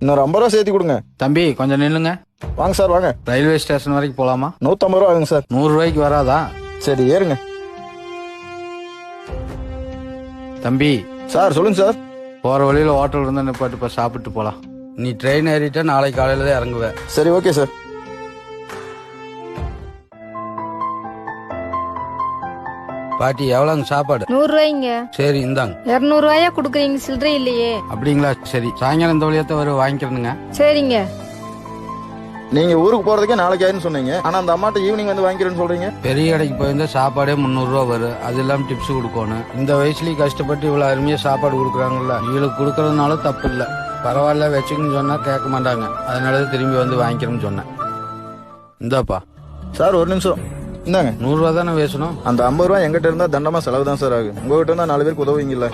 இன்னொரு 50 ரூபா சேர்த்து கொடுங்க. தம்பி கொஞ்சம் நில்லுங்க. வாங்க சார் வாங்க. ரயில்வே ஸ்டேஷன் வரைக்கும் போலாமா? 150 ரூபா ஆகுங்க சார். 100 ரூபாய்க்கு வராதா? சரி ஏறுங்க. தம்பி சார் சொல்லுங்க சார். போற வழியில ஹோட்டல் இருந்தா நிப்பாட்டு, இப்ப சாப்பிட்டு போலாம். நீ ட்ரெயின் ஏறிட்ட நாளைக்கு காலையில தான் இறங்குவேன். சரி ஓகே சார். பாட்டி எவ்வளவுங்க சாப்பாடு? 100 ரூபாய்ங்க. சரி இந்தாங்க. 200 ரூபாயா குடுக்குறீங்க, சில்லறை இல்லையே. அப்படிங்களா? சரி சாயங்காலம் இந்த வழியத்தை வர வாங்கிக்கிறதுங்க. சரிங்க. நீங்க ஊருக்கு போறதுக்கே நாளைக்கு ஆயின்னு சொன்னீங்க. ஆனா அந்த அம்மாட்ட ஈவினிங் வந்து வாங்கிக்கிறேன்னு சொல்றீங்க. பெரிய கடைக்கு போயிருந்தா சாப்பாடே 300 ரூபா வரும். அது இல்லாம டிப்ஸ் கொடுக்கணும். இந்த வயசுலயும் கஷ்டப்பட்டு இவ்வளவு அருமையா சாப்பாடு கொடுக்குறாங்கல்ல, இவளுக்கு கொடுக்கறதுனால தப்பு இல்ல. பரவாயில்ல வச்சுக்கணும்னு சொன்னா கேட்க மாட்டாங்க. அதனாலதான் திரும்பி வந்து வாங்கிக்கிறோம்னு சொன்னேன். இந்தாப்பா. சார் ஒரு நிமிஷம் இந்தாங்க. 100 ரூபா தானே பேசணும். அந்த 50 ரூபா எங்கிட்ட இருந்தா தண்டமா செலவு தான் சார் ஆகும். உங்ககிட்ட இருந்தா 4 பேருக்கு உதவுவீங்கல்ல.